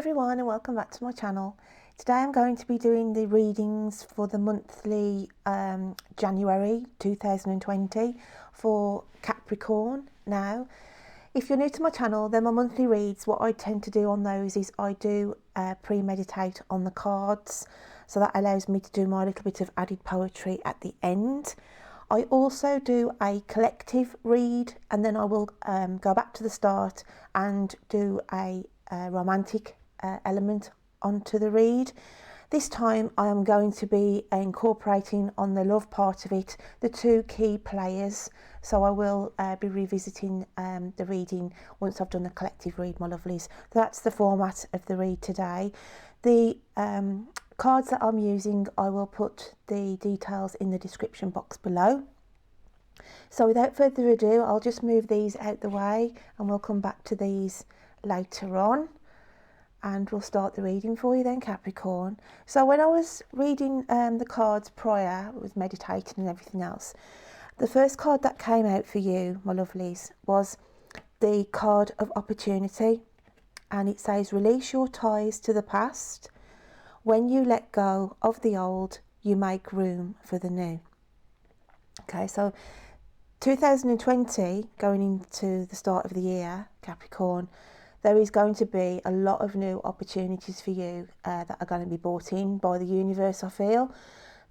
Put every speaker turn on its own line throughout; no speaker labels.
everyone and welcome back to my channel. Today I'm going to be doing the readings for the monthly January 2020 for Capricorn. Now, if you're new to my channel, then my monthly reads, what I tend to do on those is I do premeditate on the cards, so that allows me to do my little bit of added poetry at the end. I also do a collective read, and then I will go back to the start and do a romantic element onto the read. This time I am going to be incorporating on the love part of it the two key players, so I will be revisiting the reading once I've done the collective read, my lovelies. That's the format of the read today. The cards that I'm using, I will put the details in the description box below. So without further ado, I'll just move these out the way and we'll come back to these later on, and we'll start the reading for you then, Capricorn. So when I was reading the cards prior, I was meditating and everything else, the first card that came out for you, my lovelies, was the card of opportunity, and it says, release your ties to the past. When you let go of the old, you make room for the new. Okay, so 2020, going into the start of the year, Capricorn, there is going to be a lot of new opportunities for you that are going to be brought in by the universe, I feel.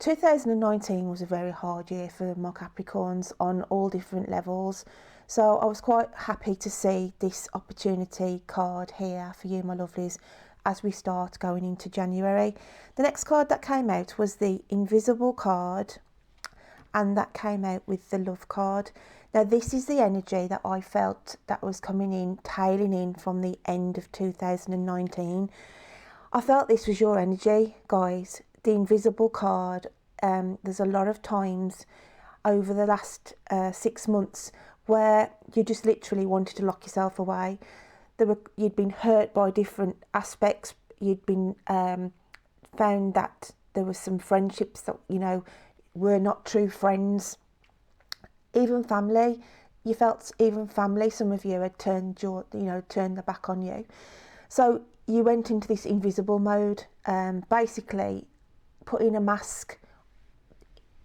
2019 was a very hard year for my Capricorns on all different levels. So I was quite happy to see this opportunity card here for you, my lovelies, as we start going into January. The next card that came out was the Invisible card, and that came out with the Love card. Now this is the energy that I felt that was coming in, tailing in from the end of 2019. I felt this was your energy, guys. The Invisible card, there's a lot of times over the last 6 months where you just literally wanted to lock yourself away. You'd been hurt by different aspects. You'd been found that there were some friendships that, you know, were not true friends. Even family, you felt even family, some of you had turned their back on you. So you went into this invisible mode, basically putting a mask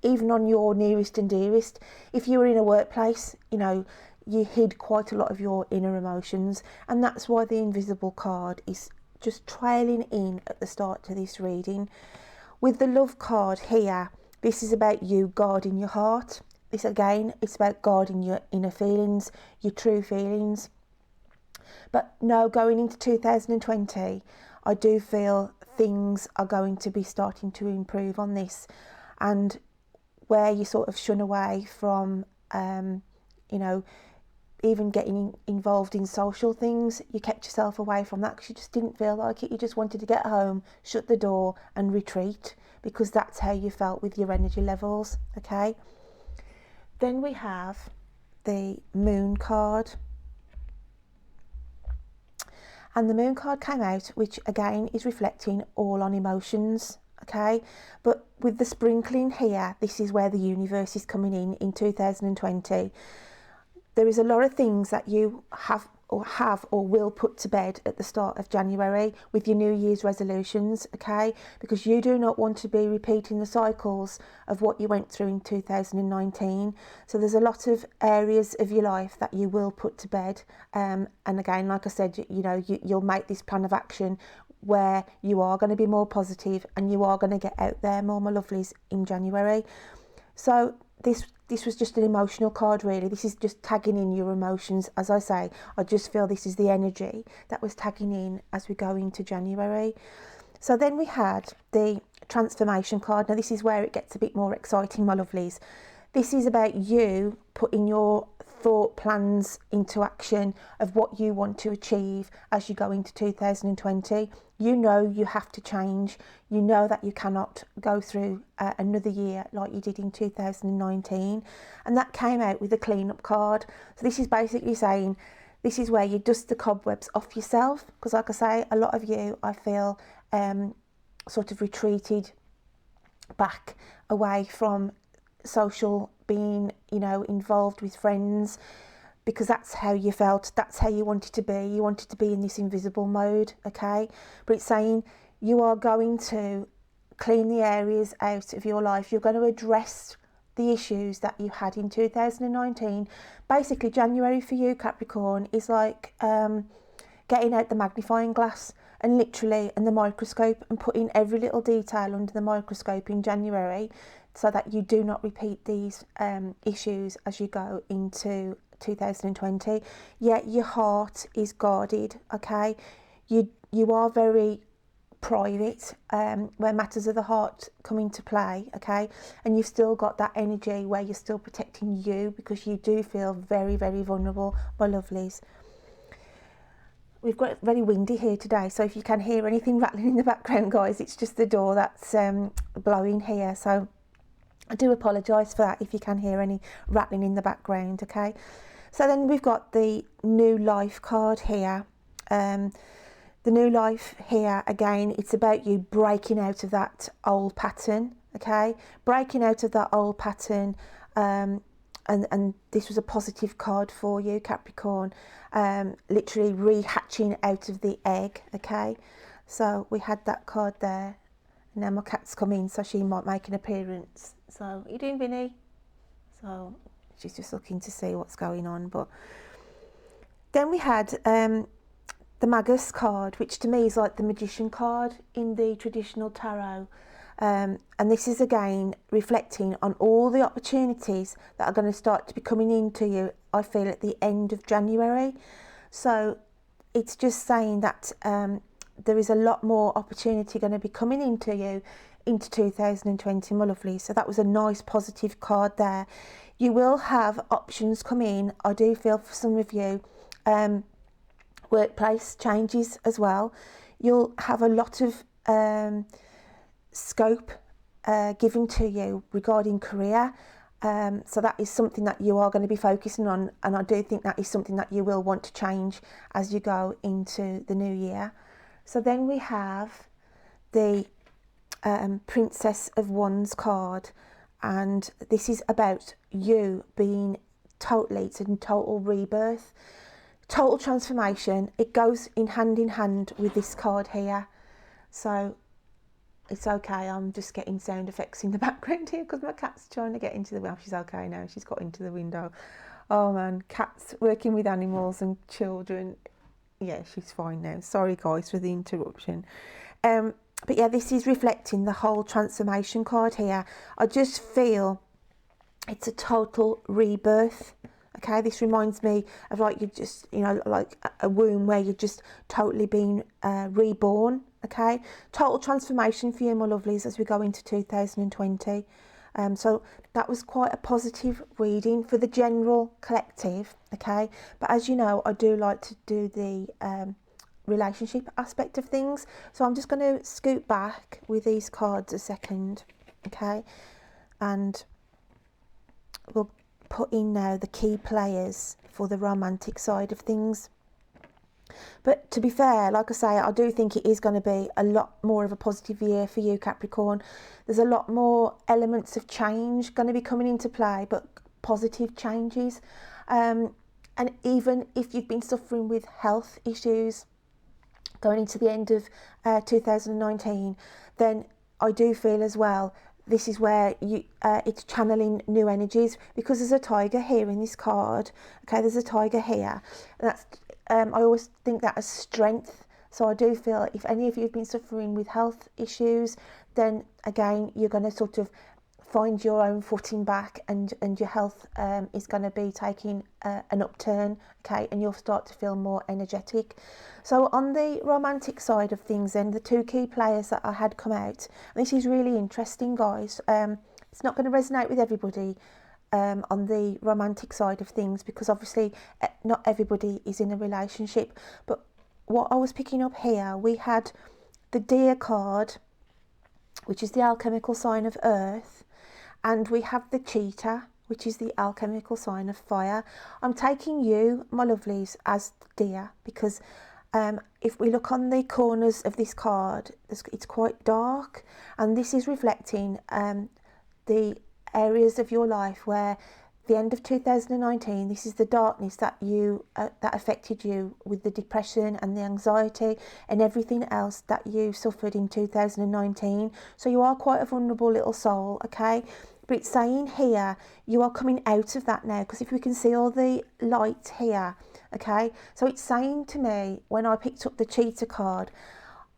even on your nearest and dearest. If you were in a workplace, you know, you hid quite a lot of your inner emotions, and that's why the Invisible card is just trailing in at the start to this reading. With the Love card here, this is about you guarding your heart. This again, it's about guarding your inner feelings, your true feelings. But no, going into 2020, I do feel things are going to be starting to improve on this. And where you sort of shun away from, you know, even getting involved in social things, you kept yourself away from that because you just didn't feel like it. You just wanted to get home, shut the door and retreat, because that's how you felt with your energy levels. Okay, then we have the Moon card, and the Moon card came out, which again is reflecting all on emotions. Okay, but with the sprinkling here, this is where the universe is coming in 2020. There is a lot of things that you have or will put to bed at the start of January with your New Year's resolutions, okay? Because you do not want to be repeating the cycles of what you went through in 2019. So there's a lot of areas of your life that you will put to bed. And again, like I said, you know, you'll make this plan of action where you are going to be more positive and you are going to get out there more, my lovelies, in January. So this was just an emotional card, really. This is just tagging in your emotions. As I say, I just feel this is the energy that was tagging in as we go into January. So then we had the Transformation card. Now this is where it gets a bit more exciting, my lovelies. This is about you putting your thought plans into action of what you want to achieve as you go into 2020. You know you have to change. You know that you cannot go through another year like you did in 2019. And that came out with a cleanup card. So this is basically saying this is where you dust the cobwebs off yourself. Because like I say, a lot of you, I feel, sort of retreated back away from social, being, you know, involved with friends. because that's how you felt, that's how you wanted to be. You wanted to be in this invisible mode, okay? But it's saying you are going to clean the areas out of your life. You're going to address the issues that you had in 2019. Basically, January for you, Capricorn, is like getting out the magnifying glass and the microscope and putting every little detail under the microscope in January, so that you do not repeat these issues as you go into 2020. Yet your heart is guarded, okay? You are very private where matters of the heart come into play, okay? And you've still got that energy where you're still protecting you, because you do feel very, very vulnerable, my lovelies. We've got it very windy here today, so if you can hear anything rattling in the background, guys, it's just the door that's blowing here. So I do apologise for that if you can hear any rattling in the background, okay? So then we've got the New Life card here. The New Life here, again, it's about you breaking out of that old pattern, okay? Breaking out of that old pattern, and this was a positive card for you, Capricorn. Literally rehatching out of the egg, okay? So we had that card there. Now my cat's come in, so she might make an appearance. So, how you doing, Vinny? So she's just looking to see what's going on. But then we had the Magus card, which to me is like the magician card in the traditional tarot. And this is again reflecting on all the opportunities that are going to start to be coming into you, I feel, at the end of January. So it's just saying that there is a lot more opportunity going to be coming into you into 2020, my lovely. So that was a nice positive card there. You will have options come in, I do feel, for some of you. Workplace changes as well. You'll have a lot of scope given to you regarding career. So that is something that you are going to be focusing on, and I do think that is something that you will want to change as you go into the new year. So then we have the Princess of Wands card, and this is about you being it's a total rebirth, total transformation. It goes in hand with this card here. So it's okay, I'm just getting sound effects in the background here because my cat's trying to get into the window. She's okay now, she's got into the window. Oh man, cats working with animals and children. Yeah, she's fine now. Sorry guys for the interruption. But yeah, this is reflecting the whole transformation card here. I just feel it's a total rebirth. Okay, this reminds me of like you just, like a womb where you're just totally being reborn. Okay, total transformation for you, my lovelies, as we go into 2020. So that was quite a positive reading for the general collective. Okay, but as you know, I do like to do the relationship aspect of things. So I'm just going to scoot back with these cards a second. Okay, and we'll put in now the key players for the romantic side of things. But to be fair, like I say, I do think it is going to be a lot more of a positive year for you, Capricorn. There's a lot more elements of change going to be coming into play, but positive changes. And even if you've been suffering with health issues going into the end of 2019, then I do feel as well this is where you it's channeling new energies, because there's a tiger here in this card. Okay, there's a tiger here, and that's I always think that as strength. So I do feel if any of you have been suffering with health issues, then again you're going to sort of find your own footing back, and your health is going to be taking an upturn. Okay, and you'll start to feel more energetic. So on the romantic side of things, then the two key players that I had come out, and this is really interesting, guys. It's not going to resonate with everybody on the romantic side of things, because obviously not everybody is in a relationship. But what I was picking up here, we had the Deer card, which is the alchemical sign of earth, and we have the Cheetah, which is the alchemical sign of fire. I'm taking you, my lovelies, as Deer, because if we look on the corners of this card, it's quite dark, and this is reflecting the areas of your life where the end of 2019, this is the darkness that that affected you with the depression and the anxiety and everything else that you suffered in 2019. So you are quite a vulnerable little soul, okay? But it's saying here, you are coming out of that now, because if we can see all the light here, okay? So it's saying to me, when I picked up the cheetah card,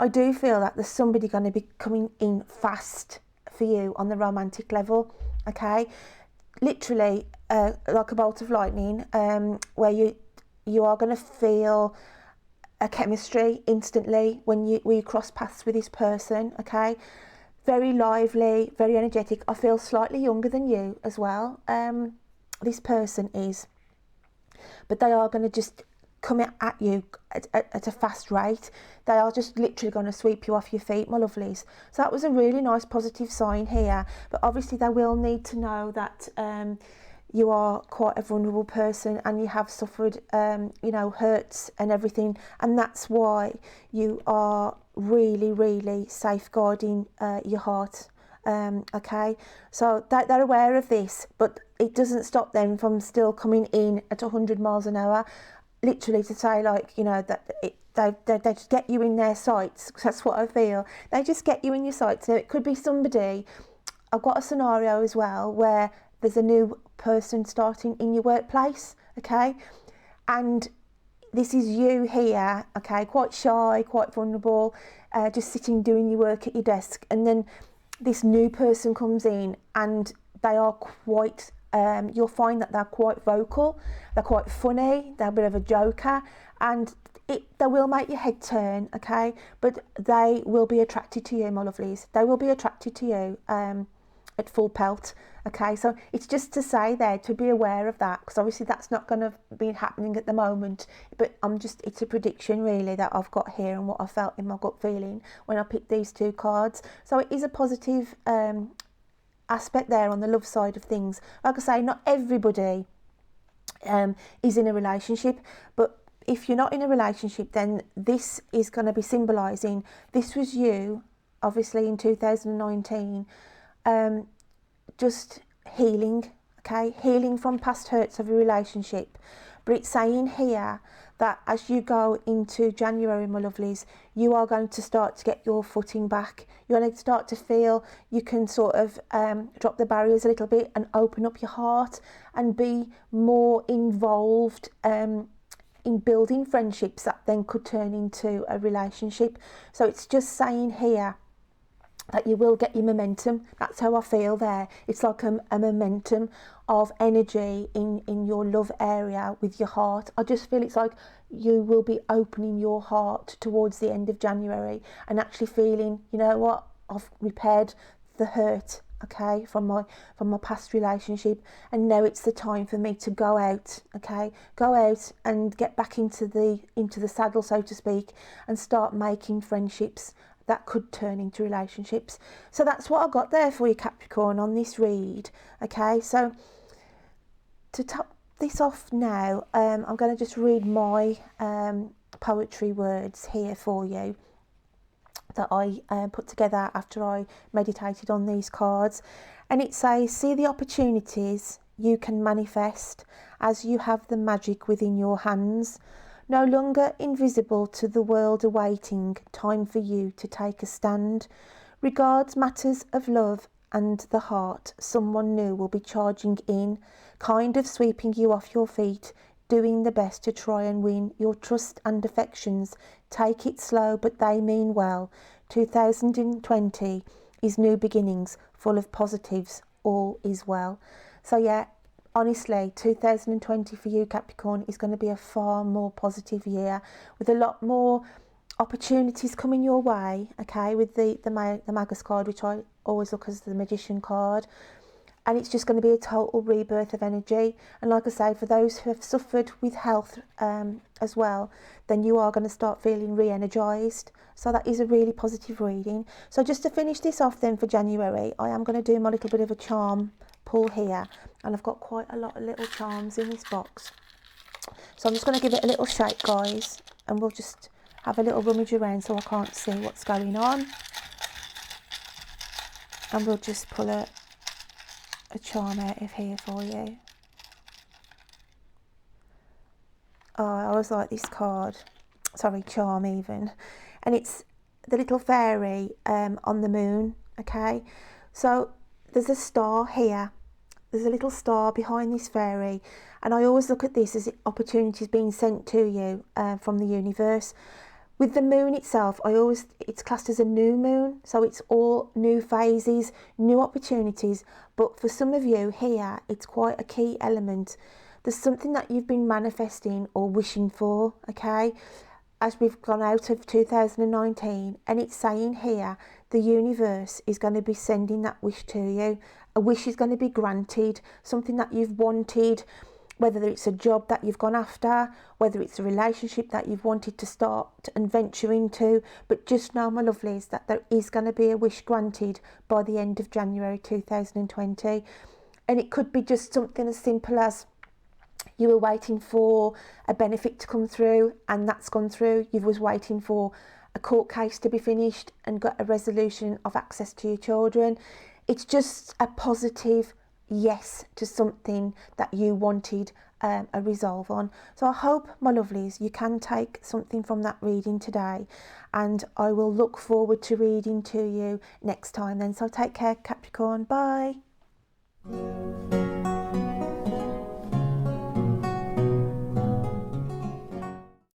I do feel that there's somebody going to be coming in fast for you on the romantic level, okay? Literally like a bolt of lightning, where you are going to feel a chemistry instantly when you cross paths with this person, okay? Very lively, very energetic. I feel slightly younger than you as well, this person is, but they are going to just come at you at a fast rate. They are just literally going to sweep you off your feet, my lovelies. So that was a really nice positive sign here, but obviously they will need to know that you are quite a vulnerable person and you have suffered you know, hurts and everything, and that's why you are really safeguarding your heart, okay? So they're aware of this, but it doesn't stop them from still coming in at 100 miles an hour, literally, to say, like, you know, that they just get you in their sights. That's what I feel. They just get you in your sights. Now, it could be somebody. I've got a scenario as well where there's a new person starting in your workplace, okay? And this is you here, okay, quite shy, quite vulnerable, just sitting doing your work at your desk, and then this new person comes in and they are quite, you'll find that they're quite vocal, they're quite funny, they're a bit of a joker, and they will make your head turn, okay? But they will be attracted to you, my lovelies. They will be attracted to you at full pelt, okay? So it's just to say there, to be aware of that, because obviously that's not going to be happening at the moment, but it's a prediction really that I've got here and what I felt in my gut feeling when I picked these two cards. So it is a positive aspect there on the love side of things. Like I say, not everybody is in a relationship, but if you're not in a relationship, then this is going to be symbolising this was you, obviously, in 2019, just healing, okay? Healing from past hurts of a relationship. But it's saying here that as you go into January, my lovelies, you are going to start to get your footing back. You're going to start to feel you can sort of drop the barriers a little bit and open up your heart and be more involved in building friendships that then could turn into a relationship. So it's just saying here that you will get your momentum. That's how I feel there. It's like a momentum of energy in your love area with your heart. I just feel it's like you will be opening your heart towards the end of January and actually feeling, you know what, I've repaired the hurt, okay, from my past relationship, and now it's the time for me to go out, okay, go out and get back into the saddle, so to speak, and start making friendships that could turn into relationships. So that's what I got there for you, Capricorn, on this read, okay? So to top this off now, I'm going to just read my poetry words here for you that I put together after I meditated on these cards. And it says, see the opportunities you can manifest as you have the magic within your hands. No longer invisible to the world awaiting time for you to take a stand. Regards matters of love and the heart, someone new will be charging in, kind of sweeping you off your feet, doing the best to try and win your trust and affections. Take it slow, but they mean well. 2020 is new beginnings, full of positives, all is well. So yeah, honestly, 2020 for you, Capricorn, is going to be a far more positive year with a lot more opportunities coming your way, okay, with the Magus card, which I always look as the Magician card. And it's just going to be a total rebirth of energy. And like I say, for those who have suffered with health as well, then you are going to start feeling re-energised. So that is a really positive reading. So just to finish this off then for January, I am going to do my little bit of a charm pull here. And I've got quite a lot of little charms in this box. So I'm just going to give it a little shake, guys. And we'll just have a little rummage around so I can't see what's going on. And we'll just pull a charm out of here for you. Oh, I always like this card. Sorry, charm even. And it's the little fairy on the moon, okay? So there's a star here. There's a little star behind this fairy. And I always look at this as opportunities being sent to you from the universe. With the moon itself, it's classed as a new moon. So it's all new phases, new opportunities. But for some of you here, it's quite a key element. There's something that you've been manifesting or wishing for, okay? As we've gone out of 2019, and it's saying here, the universe is going to be sending that wish to you. A wish is going to be granted, something that you've wanted, whether it's a job that you've gone after, whether it's a relationship that you've wanted to start and venture into. But just know, my lovelies, that there is going to be a wish granted by the end of January 2020. And it could be just something as simple as you were waiting for a benefit to come through and that's gone through. You was waiting for a court case to be finished and got a resolution of access to your children. It's just a positive yes to something that you wanted a resolve on. So I hope, my lovelies, you can take something from that reading today, and I will look forward to reading to you next time then. So take care, Capricorn. Bye.